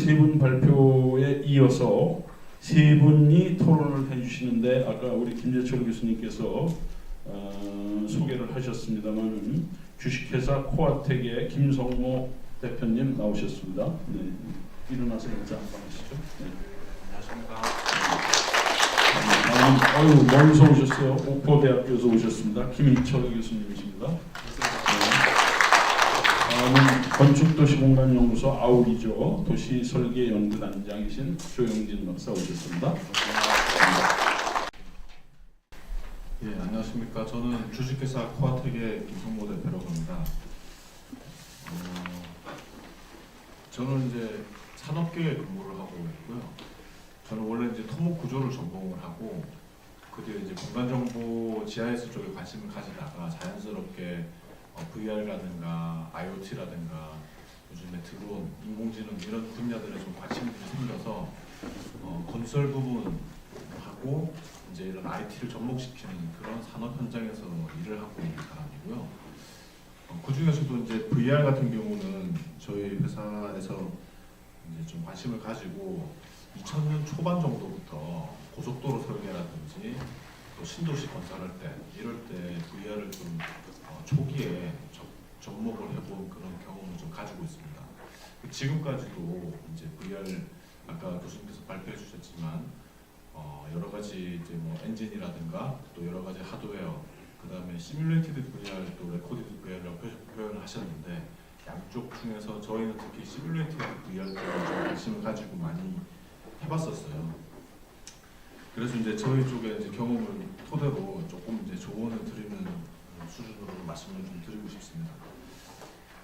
세 분 발표에 이어서 세 분이 토론을 해주시는데 아까 우리 김재철 교수님께서 소개를 하셨습니다만 주식회사 코아텍의 김성모 대표님 나오셨습니다. 네. 일어나서 인사 한번 하시죠. 네. 안녕하십니까. 아유, 멀리서 오셨어요. 옥포대학교에서 오셨습니다. 김희철 교수님이십니다. 다음은 건축도시공간연구소 아우리죠. 도시설계연구단장이신 조영진 박사 오셨습니다. 예, 안녕하십니까. 저는 주식회사 코아텍의 김성모 대표라고 합니다. 저는 이제 산업계에 근무를 하고 있고요. 저는 원래 이제 토목 구조를 전공을 하고 그 뒤에 이제 공간정보 GIS 쪽에 관심을 가지다가 자연스럽게 VR라든가 IoT라든가 요즘에 드론, 인공지능 이런 분야들에 좀 관심이 생겨서 건설 부분하고 이제 이런 IT를 접목시키는 그런 산업 현장에서 일을 하고 있는 사람이고요. 그 중에서도 이제 VR 같은 경우는 저희 회사에서 이제 좀 관심을 가지고 2000년 초반 정도부터 고속도로 설계라든지 또 신도시 건설할 때 이럴 때 VR을 좀 초기에 접목을 해본 그런 경험을 좀 가지고 있습니다. 지금까지도 이제 VR 아까 교수님께서 발표해 주셨지만 여러 가지 이제 뭐 엔진이라든가 또 여러 가지 하드웨어 그 다음에 시뮬레이티드 VR 또 레코디드 VR이라고 표현을 하셨는데 양쪽 중에서 저희는 특히 시뮬레이티드 VR 쪽에 좀 관심을 가지고 많이 해봤었어요. 그래서 이제 저희 쪽에 이제 경험을 토대로 조금 이제 조언을 드리는 수준으로 말씀을 좀 드리고 싶습니다.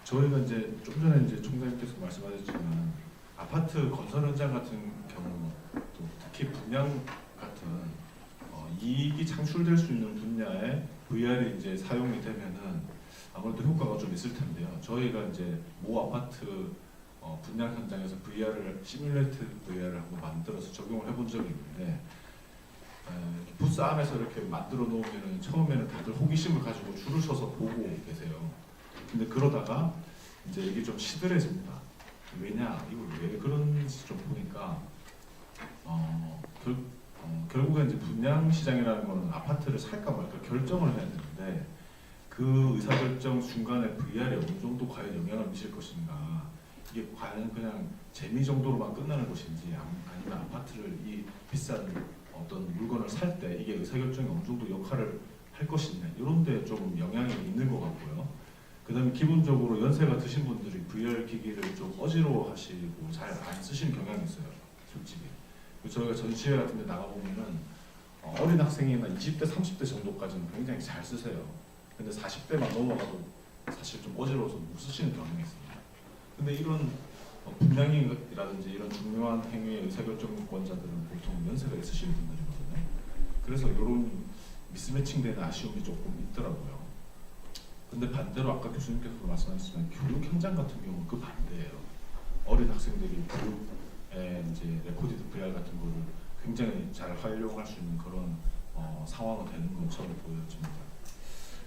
저희가 이제 좀 전에 이제 총장님께서 말씀하셨지만 아파트 건설 현장 같은 경우 또 특히 분양 같은 이익이 창출될 수 있는 분야에 VR이 이제 사용이 되면은 아무래도 효과가 좀 있을 텐데요. 저희가 이제 모 아파트 분양 현장에서 VR을 시뮬레이트 VR을 한번 만들어서 적용을 해본 적이 있는데 부스 안에서 이렇게 만들어 놓으면 처음에는 다들 호기심을 가지고 줄을 서서 보고 계세요. 근데 그러다가 이제 이게 좀 시들해집니다. 왜냐? 이걸 왜 그런지 좀 보니까 결국엔 이제 분양 시장이라는 거는 아파트를 살까 말까 결정을 해야 되는데 그 의사결정 순간에 VR이 어느 정도 과연 영향을 미칠 것인가, 이게 과연 그냥 재미 정도로만 끝나는 것인지 아니면 아파트를 이 비싼 어떤 물건을 살 때 이게 의사결정이 어느 정도 역할을 할 것이냐 이런 데 좀 영향이 있는 것 같고요. 그 다음에 기본적으로 연세가 드신 분들이 VR 기기를 좀 어지러워하시고 잘 안 쓰시는 경향이 있어요. 솔직히 저희가 전시회 같은 데 나가보면은 어린 학생이나 20대 30대 정도까지는 굉장히 잘 쓰세요. 근데 40대만 넘어가도 사실 좀 어지러워서 못 쓰시는 경향이 있습니다. 근데 이런 분양이라든지 이런 중요한 행위의 의사결정권자들은 보통 연세가 있으신 분들이거든요. 그래서 이런 미스매칭되는 아쉬움이 조금 있더라고요. 근데 반대로 아까 교수님께서도 말씀하셨지만 교육 현장 같은 경우는 그 반대예요. 어린 학생들이 교육에 이제 레코디드 VR 같은 거를 굉장히 잘 활용할 수 있는 그런 상황이 되는 것처럼 보여집니다.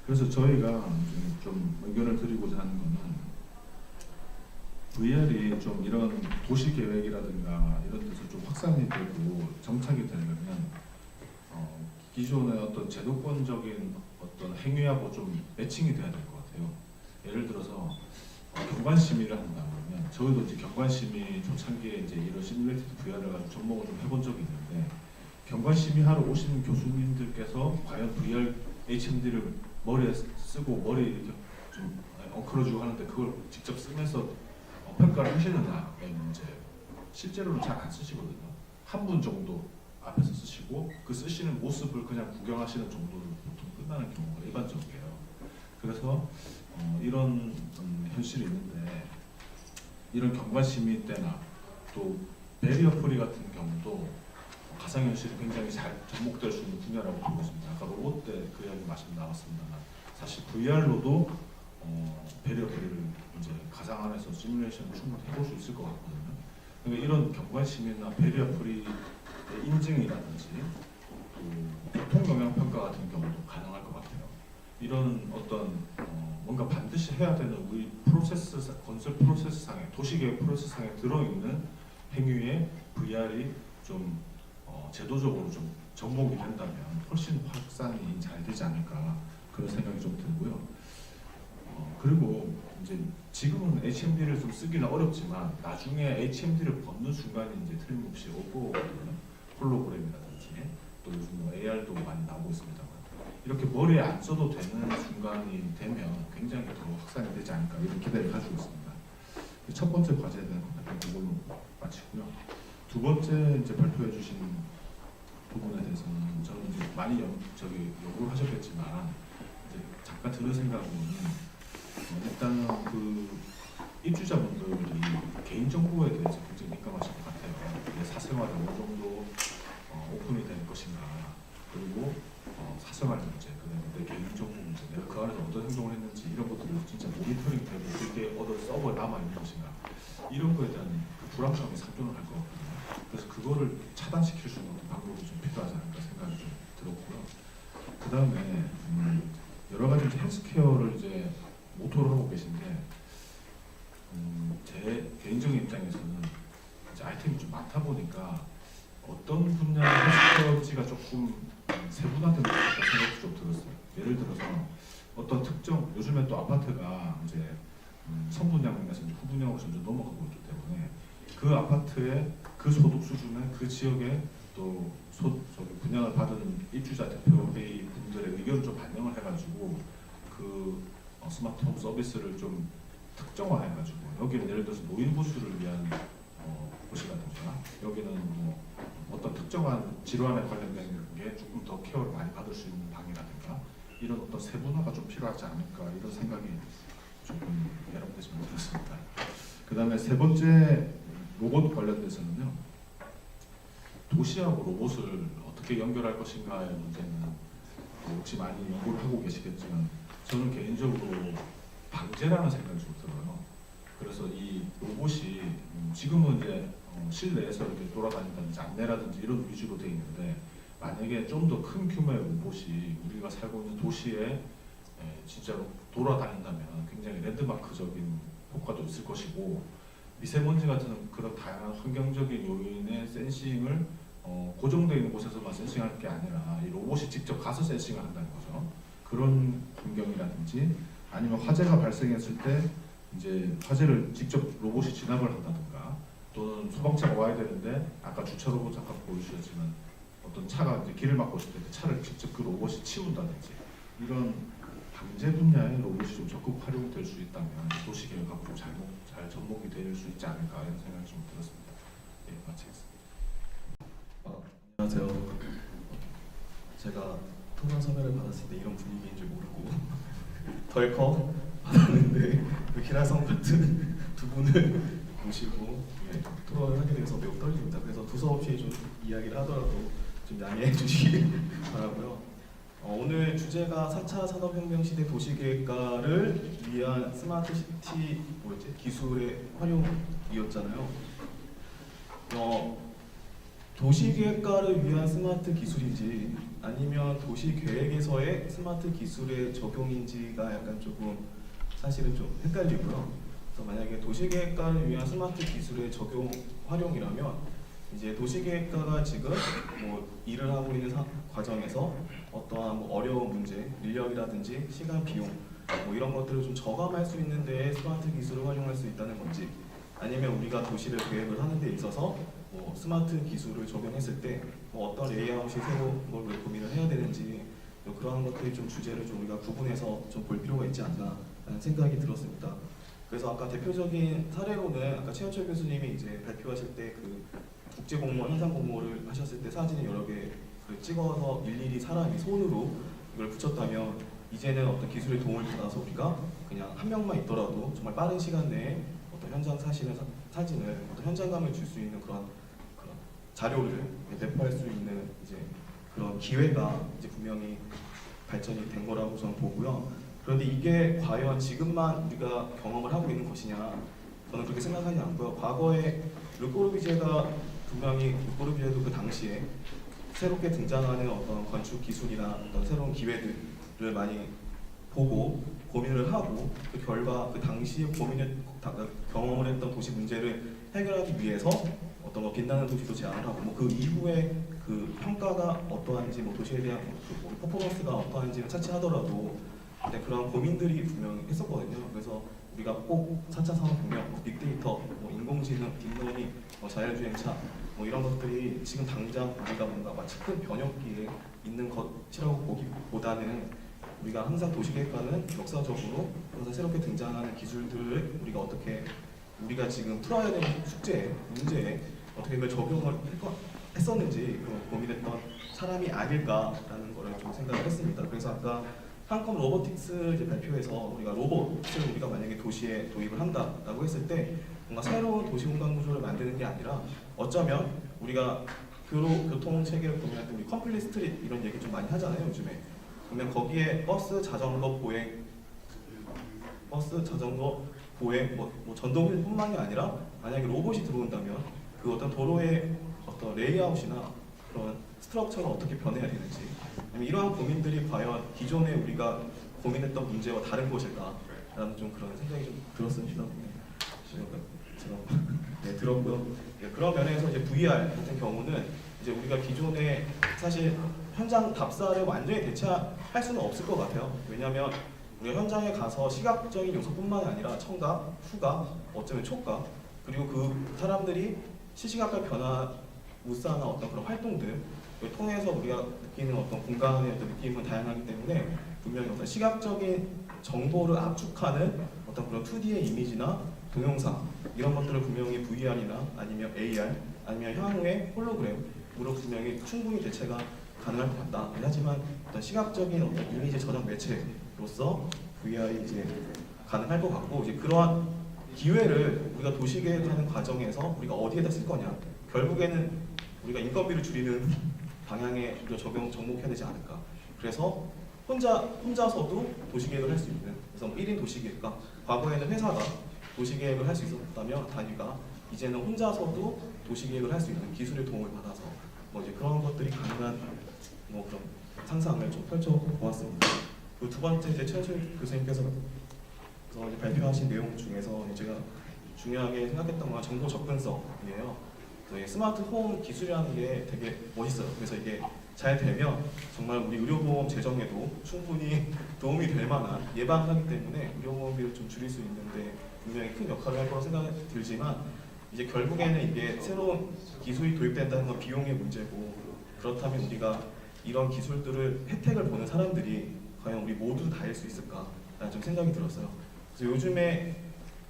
그래서 저희가 좀 의견을 드리고자 하는 거는 VR이 좀 이런 도시 계획이라든가 이런 데서 좀 확산이 되고 정착이 되려면 기존의 어떤 제도권적인 어떤 행위하고 좀 매칭이 돼야 될 것 같아요. 예를 들어서 경관 심의를 한다면 저희도 이제 경관 심의 초창기에 이제 이런 시뮬레이티드 VR을 가지고 접목을 좀 해본 적이 있는데 경관 심의하러 오시는 교수님들께서 과연 VR HMD를 머리에 쓰고 머리 이렇게 좀 엉클어주고 하는데 그걸 직접 쓰면서 평가를 하시느냐의 문제예요. 실제로는 잘 안 쓰시거든요. 한 분 정도 앞에서 쓰시고 그 쓰시는 모습을 그냥 구경하시는 정도로 보통 끝나는 경우가 일반적이에요. 그래서 이런 현실이 있는데 이런 경관 심의 때나 또 베리어 프리 같은 경우도 가상현실이 굉장히 잘 접목될 수 있는 분야라고 보고 있습니다. 아까 로봇 때 그 이야기 말씀 나왔습니다만 사실 VR로도 베리어 프리를 이제 가상 안에서 시뮬레이션을 충분히 해볼 수 있을 것 같거든요. 그러니까 이런 경관 심의나 베리어 프리의 인증이라든지 또 교통 영향 평가 같은 경우도 가능할 것 같아요. 이런 어떤 뭔가 반드시 해야 되는 우리 프로세스 건설 프로세스상에 도시계획 프로세스상에 들어있는 행위에 VR이 좀 제도적으로 좀 접목이 된다면 훨씬 확산이 잘 되지 않을까 그런 생각이 좀 들고요. 그리고 이제 지금은 HMD를 좀 쓰기는 어렵지만 나중에 HMD를 벗는 순간이 이제 틀림없이 오고 홀로그램이라든지 또 요즘 뭐 AR도 많이 나오고 있습니다만 이렇게 머리에 안 써도 되는 순간이 되면 굉장히 더 확산이 되지 않을까 이런 기대를 가지고 있습니다. 첫 번째 과제에 대한 발표 그걸로 마치고요. 두 번째 이제 발표해 주신 부분에 대해서는 저는 이제 많이 연구를 하셨겠지만 이제 잠깐 드는 생각은 일단은 그 입주자분들이 개인 정보에 대해서 굉장히 민감하실 것 같아요. 내 사생활이 어느 정도 오픈이 될 것인가, 그리고 사생활 문제, 그다음에 내 개인 정보 문제, 내가 그 안에서 어떤 행동을 했는지 이런 것들을 진짜 모니터링되고 그게 어떤 서버에 남아 있는 것인가, 이런 거에 대한 그 불확실함이 상존을 할 것 같거든요. 그래서 그거를 차단시킬 수 있는 방법이 좀 필요하지 않을까 생각이 좀 들었고요. 그 다음에 여러 가지 이제 헬스케어를 이제 모토로 하고 계신데 제 개인적인 입장에서는 이제 아이템이 좀 많다 보니까 어떤 분야의 헬스케어지가 조금 세분화된 것 같다는 생각이 좀 들었어요. 예를 들어서 어떤 특정 요즘에 또 아파트가 이제 선분양에서 후분양으로 점점 넘어가고 있기 때문에 그 아파트의 그 소득 수준의 그 지역의 또 분양을 받은 입주자 대표회의 분들의 의견을 좀 반영을 해가지고 그 스마트홈 서비스를 좀 특정화해가지고 여기는 예를 들어서 노인 부수를 위한 곳이라든가 여기는 뭐 어떤 특정한 질환에 관련된 게 조금 더 케어를 많이 받을 수 있는 방이라든가 이런 어떤 세분화가 좀 필요하지 않을까 이런 생각이 조금 여러분들이면 들었습니다. 그 다음에 세 번째 로봇 관련돼서는요. 도시하고 로봇을 어떻게 연결할 것인가의 문제는 혹시 많이 연구를 하고 계시겠지만 저는 개인적으로 방제라는 생각이 좀 들어요. 그래서 이 로봇이 지금은 이제 실내에서 이렇게 돌아다닌다든지 안내라든지 이런 위주로 되어 있는데 만약에 좀 더 큰 규모의 로봇이 우리가 살고 있는 도시에 진짜로 돌아다닌다면 굉장히 랜드마크적인 효과도 있을 것이고 미세먼지 같은 그런 다양한 환경적인 요인의 센싱을 고정되어 있는 곳에서만 센싱할 게 아니라 이 로봇이 직접 가서 센싱을 한다는 거죠. 그런 환경이라든지 아니면 화재가 발생했을 때 이제 화재를 직접 로봇이 진압을 한다든가 또는 소방차가 와야 되는데 아까 주차 로봇 잠깐 보여주셨지만 어떤 차가 이제 길을 막고 있을 때 그 차를 직접 그 로봇이 치운다든지 이런 방제 분야의 로봇이 좀 적극 활용될 수 있다면 도시계획하고 좀 잘 접목이 될 수 있지 않을까 이런 생각이 좀 들었습니다. 예, 마치겠습니다. 안녕하세요. 제가 토론 섭외를 받았을 때 이런 분위기인 줄 모르고 덜컥 받았는데 기라성 같은 두 분을 모시고 토론을 하게 돼서 매우 떨립니다. 그래서 두서없이 좀 이야기를 하더라도 좀 양해해 주시길 바라고요. 오늘 주제가 4차 산업혁명 시대 도시계획과를 위한 스마트시티 기술의 활용이었잖아요. 도시계획과를 위한 스마트 기술인지 아니면 도시계획에서의 스마트 기술의 적용인지가 약간 조금 사실은 좀 헷갈리고요. 그래서 만약에 도시계획과를 위한 스마트 기술의 적용 활용이라면 이제 도시계획과가 지금 뭐 일을 하고 있는 과정에서 어떠한 뭐 어려운 문제, 인력이라든지 시간, 비용 뭐 이런 것들을 좀 저감할 수 있는 데에 스마트 기술을 활용할 수 있다는 건지 아니면 우리가 도시를 계획을 하는 데 있어서 뭐 스마트 기술을 적용했을 때 뭐 어떤 레이아웃이 새로운 걸 왜 고민을 해야 되는지 그런 것들이 좀 주제를 좀 우리가 구분해서 좀 볼 필요가 있지 않나 라는 생각이 들었습니다. 그래서 아까 대표적인 사례로는 아까 최현철 교수님이 이제 발표하실 때 그 국제 공모원, 현상 공모를 하셨을 때 사진을 여러 개 찍어서 일일이 사람이 손으로 이걸 붙였다면 이제는 어떤 기술의 도움을 받아서 우리가 그냥 한 명만 있더라도 정말 빠른 시간 내에 어떤 현장 사진을 어떤 현장감을 줄 수 있는 그런 자료를 배포할 수 있는 이제 그런 기회가 이제 분명히 발전이 된 거라고 저는 보고요. 그런데 이게 과연 지금만 우리가 경험을 하고 있는 것이냐? 저는 그렇게 생각하지 않고요. 과거에 르꼬르비제가 분명히 르꼬르비제도 그 당시에 새롭게 등장하는 어떤 건축 기술이나 어떤 새로운 기회들을 많이 보고 고민을 하고 그 결과 그 당시에 경험을 했던 도시 문제를 해결하기 위해서 어떤 어떤 뭐 빛나는 도시도 제안을 하고 뭐 그 이후에 그 평가가 어떠한지 뭐 도시에 대한 뭐 퍼포먼스가 어떠한지는 차치하더라도 근데 그런 고민들이 분명히 했었거든요. 그래서 우리가 꼭 4차 산업혁명, 뭐 빅데이터, 뭐 인공지능, 딥러닝, 뭐 자율주행차 뭐 이런 것들이 지금 당장 우리가 뭔가 마치 큰 변혁기에 있는 것이라고 보기보다는 우리가 항상 도시계획과는 역사적으로 항상 새롭게 등장하는 기술들을 우리가 어떻게 우리가 지금 풀어야 되는 숙제에 문제에 어떻게 그걸 적용을 했었는지 고민했던 사람이 아닐까라는 거를 좀 생각을 했습니다. 그래서 아까 한컴 로보틱스 이제 발표에서 우리가 로봇을 우리가 만약에 도시에 도입을 한다라고 했을 때 뭔가 새로운 도시 공간 구조를 만드는 게 아니라 어쩌면 우리가 교통 체계를 보면 우리 컴플릿 스트릿 이런 얘기 좀 많이 하잖아요 요즘에. 그러면 거기에 버스, 자전거 보행, 뭐 전동휠뿐만이 아니라 만약에 로봇이 들어온다면 그 어떤 도로의 어떤 레이아웃이나 그런 스트럭처가 어떻게 변해야 되는지 아니면 이러한 고민들이 과연 기존에 우리가 고민했던 문제와 다른 것일까라는 좀 그런 생각이 좀 들었습니다. 네, 들었고요. 네, 그런 면에서 이제 VR 같은 경우는 이제 우리가 기존에 사실 현장 답사를 완전히 대체할 수는 없을 것 같아요. 왜냐하면 우리가 현장에 가서 시각적인 요소뿐만 아니라 청각, 후각, 어쩌면 촉각 그리고 그 사람들이 시시각각 변화 무사나 어떤 그런 활동들 통해서 우리가 느끼는 어떤 공간의 어떤 느낌은 다양하기 때문에 분명히 어떤 시각적인 정보를 압축하는 어떤 그런 2D의 이미지나 동영상 이런 것들을 분명히 VR이나 아니면 AR 아니면 향후에 홀로그램으로 분명히 충분히 대체가 가능할 것 같다. 하지만 어떤 시각적인 어떤 이미지 저장 매체로서 VR이 이제 가능할 것 같고 이제 그러한 기회를 우리가 도시계획하는 과정에서 우리가 어디에다 쓸 거냐 결국에는 우리가 인건비를 줄이는 방향에 우리가 접목해야 되지 않을까. 그래서 혼자서도 도시계획을 할 수 있는 그래서 1인 도시계획과 과거에는 회사가 도시계획을 할 수 있었다면 단위가 이제는 혼자서도 도시계획을 할 수 있는 기술의 도움을 받아서 뭐 이제 그런 것들이 가능한 뭐 그런 상상을 좀 펼쳐보았습니다. 그 두 번째 이제 최현철 교수님께서 이제 발표하신 내용 중에서 제가 중요하게 생각했던 건 정보 접근성이에요. 스마트 홈 기술이라는 게 되게 멋있어요. 그래서 이게 잘 되면 정말 우리 의료보험 재정에도 충분히 도움이 될 만한 예방하기 때문에 의료보험비를 좀 줄일 수 있는데 분명히 큰 역할을 할 거라고 생각이 들지만 이제 결국에는 이게 새로운 기술이 도입된다는 건 비용의 문제고 그렇다면 우리가 이런 기술들을 혜택을 보는 사람들이 과연 우리 모두 다일 수 있을까라는 좀 생각이 들었어요. 그래서 요즘에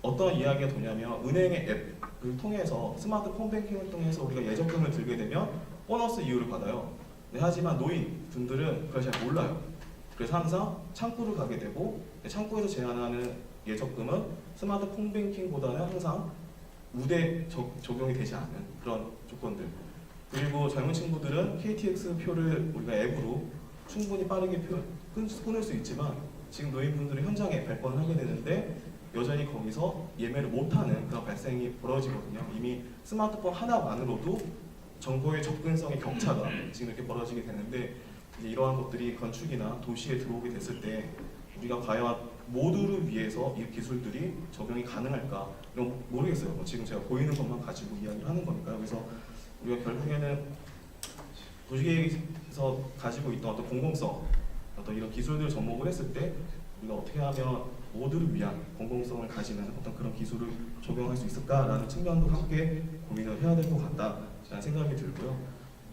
어떤 이야기가 도냐면 은행의 앱을 통해서 스마트폰 뱅킹을 통해서 우리가 예적금을 들게 되면 보너스 이율을 받아요. 네, 하지만 노인분들은 그걸 잘 몰라요. 그래서 항상 창구를 가게 되고 창구에서 제한하는 예적금은 스마트폰 뱅킹보다는 항상 우대 적용이 되지 않는 그런 조건들. 그리고 젊은 친구들은 KTX 표를 우리가 앱으로 충분히 빠르게 끊을 수 있지만 지금 노인분들이 현장에 발권을 하게 되는데 여전히 거기서 예매를 못하는 그런 발생이 벌어지거든요. 이미 스마트폰 하나만으로도 정보의 접근성의 격차가 지금 이렇게 벌어지게 되는데 이제 이러한 것들이 건축이나 도시에 들어오게 됐을 때 우리가 과연 모두를 위해서 이 기술들이 적용이 가능할까? 이런 모르겠어요. 지금 제가 보이는 것만 가지고 이야기를 하는 거니까요. 그래서 우리가 결국에는 도시계획에서 가지고 있던 어떤 공공성, 어떤 이런 기술들을 접목을 했을 때 우리가 어떻게 하면 모두를 위한 공공성을 가지는 어떤 그런 기술을 적용할 수 있을까라는 측면도 함께 고민을 해야 될 것 같다라는 생각이 들고요.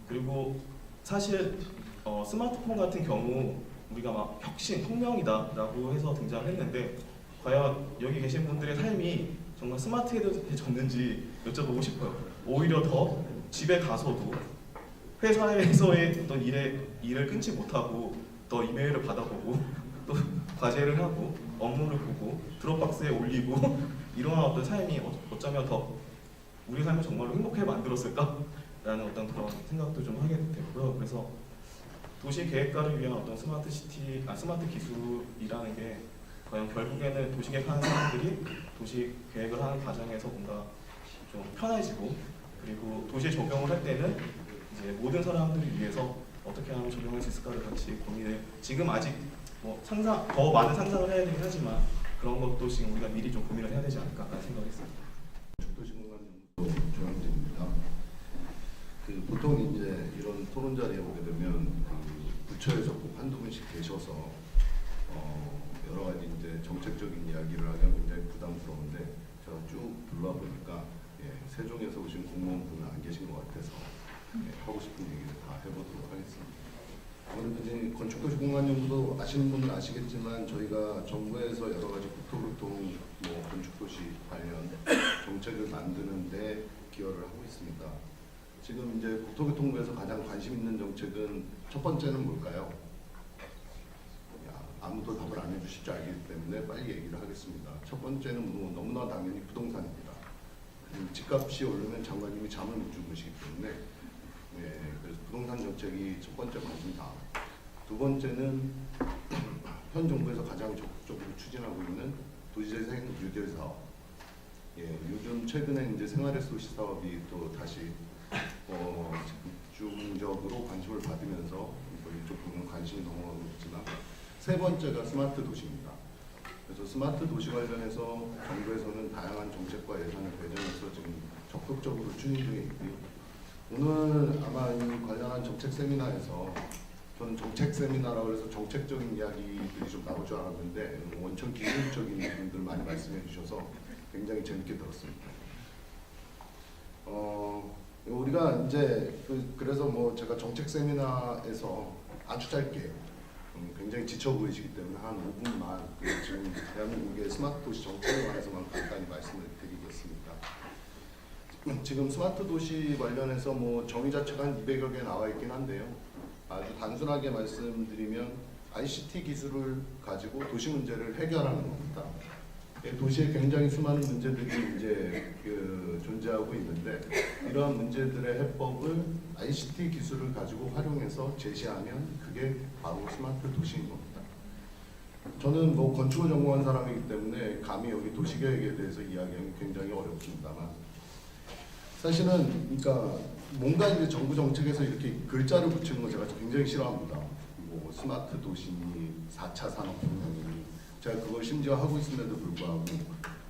그리고 사실 스마트폰 같은 경우 우리가 막 혁신, 혁명이다라고 해서 등장을 했는데 과연 여기 계신 분들의 삶이 정말 스마트해졌는지 여쭤보고 싶어요. 오히려 더 집에 가서도 회사에서의 어떤 일을 끊지 못하고 더 이메일을 받아보고 또 과제를 하고 업무를 보고 드롭박스에 올리고 이러한 어떤 삶이 어쩌면 더 우리 삶을 정말로 행복하게 만들었을까라는 어떤 그런 생각도 좀 하게 되고요. 그래서 도시 계획가를 위한 어떤 스마트 기술이라는 게 과연 결국에는 도시 계획하는 사람들이 도시 계획을 하는 과정에서 뭔가 좀 편해지고 그리고 도시에 적용을 할 때는 이제 모든 사람들을 위해서 어떻게 하면 적용할 수 있을까를 같이 고민을 지금 아직 뭐 더 많은 상상을 해야 되긴 하지만 그런 것도 지금 우리가 미리 좀 고민을 해야 되지 않을까라는 생각이 있습니다. 중도시공간연구소 조영진입니다. 보통 이제 이런 토론 자리에 오게 되면 그 부처에서 꼭 한두 분씩 계셔서 여러 가지 이제 정책적인 이야기를 하기가 굉장히 부담스러운데 제가 쭉 둘러와 보니까 세종에서 오신 공무원분은 안 계신 것 같아서 하고 싶은 얘기를 다 해보도록 하겠습니다. 아무래도 이제 건축도시공간연구도 아시는 분은 아시겠지만 저희가 정부에서 여러 가지 국토교통, 건축도시 관련 정책을 만드는데 기여를 하고 있습니다. 지금 이제 국토교통부에서 가장 관심 있는 정책은 첫 번째는 뭘까요? 아무도 답을 안 해주실 줄 알기 때문에 빨리 얘기를 하겠습니다. 첫 번째는 너무나 당연히 부동산입니다. 집값이 오르면 장관님이 잠을 못 주무시기 때문에 그래서 부동산 정책이 첫 번째 관심사. 두 번째는 현 정부에서 가장 적극적으로 추진하고 있는 도시재생 뉴딜 사업. 요즘 최근에 이제 생활의 도시 사업이 또 다시 집중적으로 관심을 받으면서 이쪽 부분 관심이 넘어가고 있지만 세 번째가 스마트 도시입니다. 그래서 스마트 도시 관련해서 정부에서는 다양한 정책과 예산을 배정해서 지금 적극적으로 추진 중에 있고요. 오늘 아마 이 관련한 정책 세미나에서 저는 정책 세미나라고 해서 정책적인 이야기들이 좀 나올 줄 알았는데 원천 기술적인 부분들 많이 말씀해 주셔서 굉장히 재밌게 들었습니다. 우리가 이제 그래서 제가 정책 세미나에서 아주 짧게 굉장히 지쳐 보이시기 때문에 한 5분만 지금 대한민국의 스마트 도시 정책에 관해서만 간단히 말씀을 드리겠습니다. 지금 스마트 도시 관련해서 정의 자체가 한 200여 개 나와 있긴 한데요. 아주 단순하게 말씀드리면 ICT 기술을 가지고 도시 문제를 해결하는 겁니다. 도시에 굉장히 수많은 문제들이 이제 존재하고 있는데 이러한 문제들의 해법을 ICT 기술을 가지고 활용해서 제시하면 그게 바로 스마트 도시인 겁니다. 저는 건축을 전공한 사람이기 때문에 감히 여기 도시계획에 대해서 이야기하기 굉장히 어렵습니다만 사실은 그러니까 뭔가 이제 정부 정책에서 이렇게 글자를 붙이는 거 제가 굉장히 싫어합니다. 스마트 도시니 4차 산업혁명이니 제가 그걸 심지어 하고 있음에도 불구하고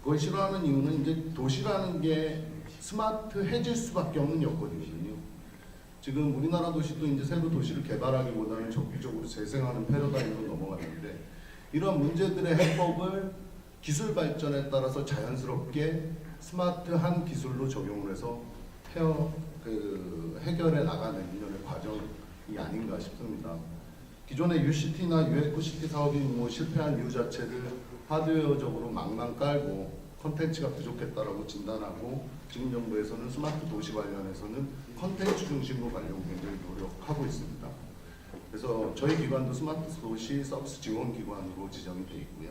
그걸 싫어하는 이유는 이제 도시라는 게 스마트해질 수밖에 없는 여건이거든요. 지금 우리나라 도시도 이제 새로 도시를 개발하기보다는 적극적으로 재생하는 패러다임으로 넘어갔는데 이런 문제들의 해법을 기술 발전에 따라서 자연스럽게 스마트한 기술로 적용을 해서 해결해 나가는 일련의 과정이 아닌가 싶습니다. 기존의 UCT나 UEcoCity 사업이 실패한 이유 자체를 하드웨어적으로 망만 깔고 컨텐츠가 부족했다라고 진단하고 지금 정부에서는 스마트 도시 관련해서는 컨텐츠 중심으로 가려고 굉장히 노력하고 있습니다. 그래서 저희 기관도 스마트 도시 서비스 지원 기관으로 지정이 되어 있고요.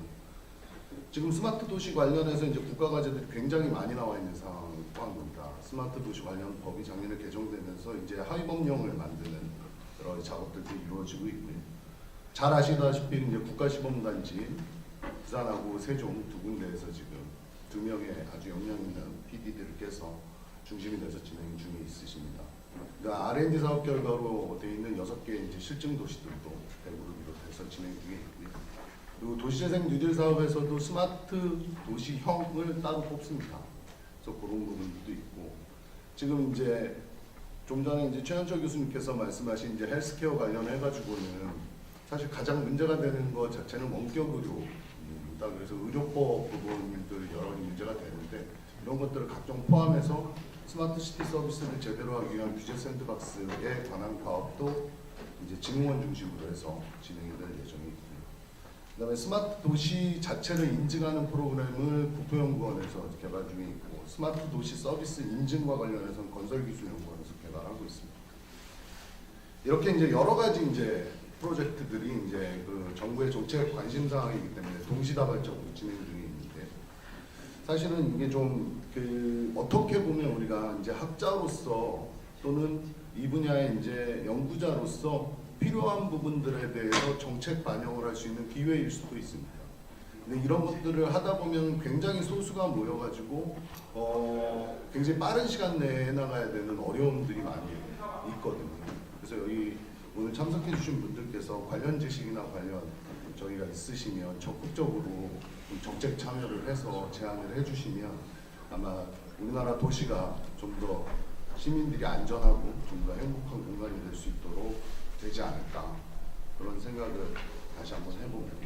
지금 스마트 도시 관련해서 이제 국가 과제들이 굉장히 많이 나와 있는 상황을 포함합니다. 스마트 도시 관련 법이 작년에 개정되면서 이제 하위 법령을 만드는 여러 가지 작업들도 이루어지고 있고요. 잘 아시다시피 이제 국가시범단지 부산하고 세종 두 군데에서 지금 2명의 아주 역량 있는 PD들을 껴서 중심이 돼서 진행 중에 있으십니다. 그러니까 R&D 사업 결과로 되어 있는 6개의 이제 실증 도시들도 대구를 비롯해서 진행 중에 있고요. 그리고 도시재생 뉴딜 사업에서도 스마트 도시형을 따로 뽑습니다. 그래서 그런 부분도 있고 지금 이제 좀 전에 이제 최현철 교수님께서 말씀하신 이제 헬스케어 관련해 가지고는 사실 가장 문제가 되는 것 자체는 원격 의료입니다. 그래서 의료법 부분들 여러 가지 문제가 되는데 이런 것들을 각종 포함해서 스마트 시티 서비스를 제대로 하기 위한 규제 샌드박스에 관한 파업도 이제 진흥원 중심으로 해서 진행이 될 예정이 있고요. 그다음에 스마트 도시 자체를 인증하는 프로그램을 국토연구원에서 개발 중에 있고 스마트 도시 서비스 인증과 관련해서는 건설기술연구원에서 개발하고 있습니다. 이렇게 이제 여러 가지 이제 프로젝트들이 이제 정부의 정책 관심 사항이기 때문에 동시다발적으로 진행 중에 있는데 사실은 이게 좀 어떻게 보면 우리가 이제 학자로서 또는 이 분야의 이제 연구자로서 필요한 부분들에 대해서 정책 반영을 할 수 있는 기회일 수도 있습니다. 근데 이런 것들을 하다 보면 굉장히 소수가 모여가지고 굉장히 빠른 시간 내에 해나가야 되는 어려움들이 많이 있거든요. 그래서 여기 오늘 참석해 주신 분들께서 관련 지식이나 관련 저희가 있으시면 적극적으로 정책 참여를 해서 제안을 해주시면 아마 우리나라 도시가 좀 더 시민들이 안전하고 좀 더 행복한 공간이 될 수 있도록 되지 않을까 그런 생각을 다시 한번 해봅니다.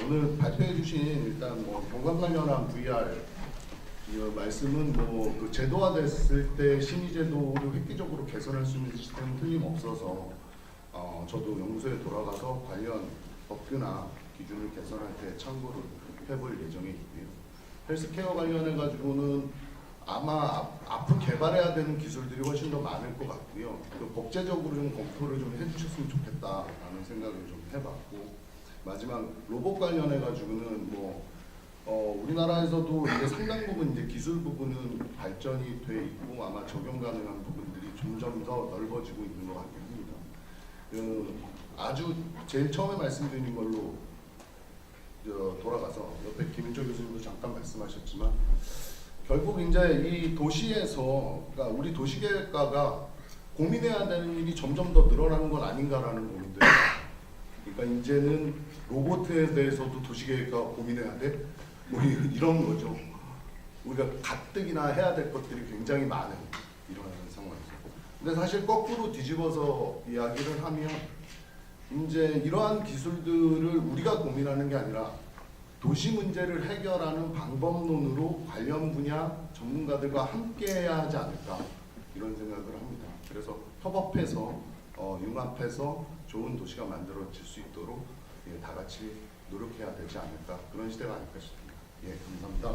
오늘 발표해 주신 일단 뭐 건강 관련한 VR 이 말씀은 뭐 그 제도화됐을 때 심의제도를 획기적으로 개선할 수 있는 시스템은 틀림없어서 저도 연구소에 돌아가서 관련 법규나 기준을 개선할 때 참고를 해볼 예정에 있고요. 헬스케어 관련해 가지고는 아마 앞으로 개발해야 되는 기술들이 훨씬 더 많을 것 같고요. 그 법제적으로 좀 검토를 좀 해주셨으면 좋겠다라는 생각을 좀 해봤고, 마지막 로봇 관련해 가지고는 뭐 우리나라에서도 이제 상당 부분 이제 기술 부분은 발전이 돼 있고 아마 적용 가능한 부분들이 점점 더 넓어지고 있는 것 같긴 합니다. 아주 제일 처음에 말씀드린 걸로 돌아가서 옆에 김인철 교수님도 잠깐 말씀하셨지만 결국 이제 이 도시에서 그러니까 우리 도시계획가가 고민해야 되는 일이 점점 더 늘어나는 건 아닌가라는 고민들. 그러니까 이제는 로봇에 대해서도 도시계획가가 고민해야 돼. 뭐 이런 거죠. 우리가 가뜩이나 해야 될 것들이 굉장히 많은 이런 상황이죠. 근데 사실 거꾸로 뒤집어서 이야기를 하면 이제 이러한 기술들을 우리가 고민하는 게 아니라 도시 문제를 해결하는 방법론으로 관련 분야 전문가들과 함께해야 하지 않을까 이런 생각을 합니다. 그래서 협업해서 융합해서 좋은 도시가 만들어질 수 있도록 다 같이 노력해야 되지 않을까 그런 시대가 아닐까 싶습니다. 예, 감사합니다.